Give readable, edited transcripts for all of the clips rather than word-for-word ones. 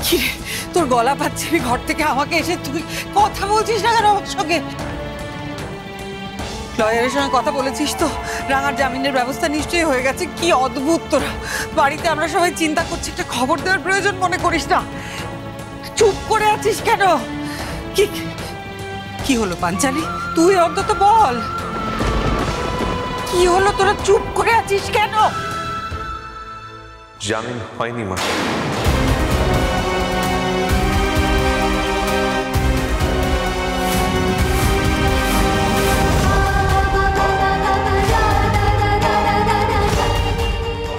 কি রে, তোর গলা পাচ্ছে ঘর থেকে আমাকে এসে তুই কথা বলছিস না কেন আমার সঙ্গে? লয়ারের সঙ্গে কথা বলেছিস তো? রাঙার জামিনের ব্যবস্থা নিশ্চয়ই হয়ে গেছে। কি অদ্ভুত তোরা! বাড়িতে আমরা সবাই চিন্তা করছি, একটা খবর দেওয়ার প্রয়োজন মনে করিস না? চুপ করে আছিস কেন? কি কি হলো পাঞ্চালি? তুই অন্তত বল, কি হলো? তোরা চুপ করে আছিস কেন? জামিন হয়নি মা।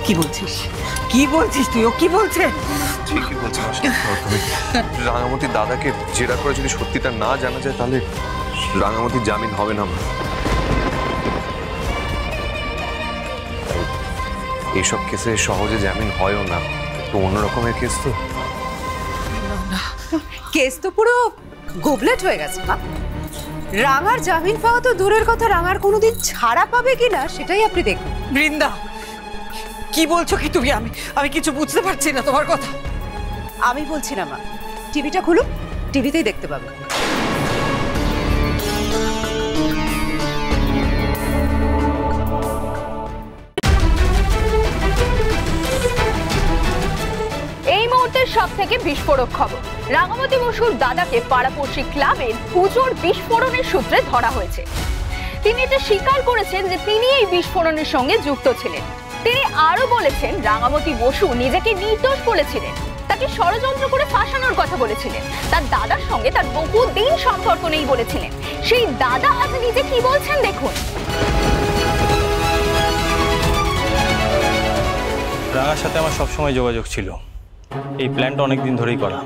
কি বলছিস? কি বলছিস তুই? ও কি বলছে? ঠিকই বলছি মা। তুমি রাঙামতির দাদাকে জেরা করে যদি সত্যিটা না জানা যায় তাহলে রাঙামতির জামিন হবে না মা। এইসব কেসে সহজে জামিন হয়ও না, একটু অন্যরকমের কেস তো। কেস তো পুরো গোবলেট হয়ে গেছে মা। রাঙার জামিন পাওয়া তো দূরের কথা, রাঙার কোনোদিন ছাড়া পাবে কিনা সেটাই আপনি দেখুন। বৃন্দা, কি বলছো কি তুমি? আমি কিছু বুঝতে পারছি না তোমার কথা। আমি বলছি না মা, টিভিটা খুলুন, টিভিতেই দেখতে পাবেন। এই মুহূর্তের সবথেকে বিস্ফোরক খবর, রাঙামতি বসুর দাদাকে পাড়াপড়শি ক্লাবের পুজোর বিস্ফোরণের সূত্রে ধরা হয়েছে। তিনি এটা স্বীকার করেছেন যে তিনি এই বিস্ফোরণের সঙ্গে যুক্ত ছিলেন। তিনি আরো বলেছেন রাঙামতি বসু নিজেকে নির্দোষ বলেছিলেন, তাকে ষড়যন্ত্র করে ফাঁসানোর কথা বলেছিলেন। তার দাদার সঙ্গে তার বহুদিন সম্পর্ক নেই বলেছিলেন। সেই দাদা আজ নিজে কি বলছেন দেখুন। রাঙার সাথে আমার সবসময় যোগাযোগ ছিল, এই প্ল্যানটা অনেকদিন ধরেই করা।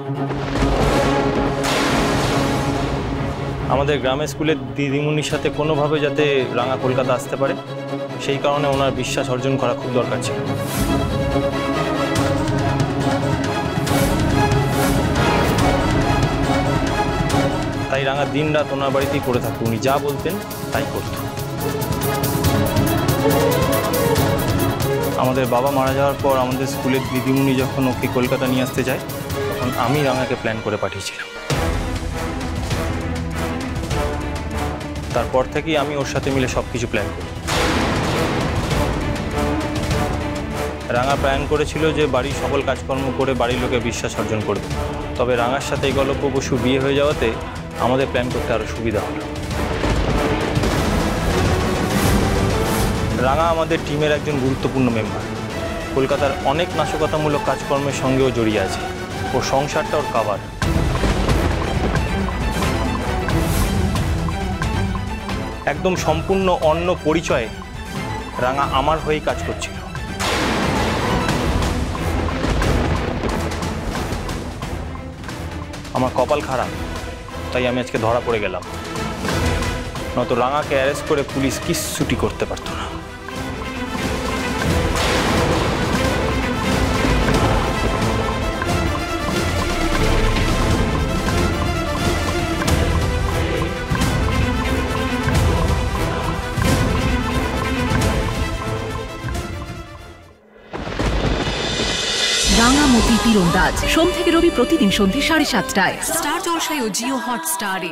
আমাদের গ্রামের স্কুলের দিদিমণির সাথে কোনোভাবে যাতে রাঙা কলকাতা আসতে পারে সেই কারণে ওনার বিশ্বাস অর্জন করা খুব দরকার ছিল। তাই রাঙা দিন রাত ওনার বাড়িতেই পড়ে থাকতো, উনি যা বলতেন তাই করত। আমাদের বাবা মারা যাওয়ার পর আমাদের স্কুলের দিদিমণি যখন ওকে কলকাতা নিয়ে আসতে যায় তখন আমি রাঙাকে প্ল্যান করে পাঠিয়েছিলাম। তারপর থেকেই আমি ওর সাথে মিলে সব কিছু প্ল্যান করি। রাঙা প্ল্যান করেছিল যে বাড়ির সকল কাজকর্ম করে বাড়ির লোকে বিশ্বাস অর্জন করবে, তবে রাঙার সাথে এই গল্প বসু বিয়ে হয়ে যাওয়াতে আমাদের প্ল্যান করতে আরও সুবিধা হলো। রাঙা আমাদের টিমের একজন গুরুত্বপূর্ণ মেম্বার। কলকাতার অনেক নাশকতামূলক কাজকর্মের সঙ্গেও জড়িয়ে আছে। ওর সংসারটা ওর কাবার। একদম সম্পূর্ণ অন্য পরিচয়ে রাঙা আমার হয়েই কাজ করছিল। আমার কপাল খারাপ, তাই আমি আজকে ধরা পড়ে গেলাম, নয়তো রাঙাকে অ্যারেস্ট করে পুলিশ কিচ্ছুটি করতে পারতো না। রাঙামতি তীরন্দাজ সোম থেকে রবি প্রতিদিন সন্ধ্যে 7:30টায় স্টার জলসায় ও জিও হটস্টারে।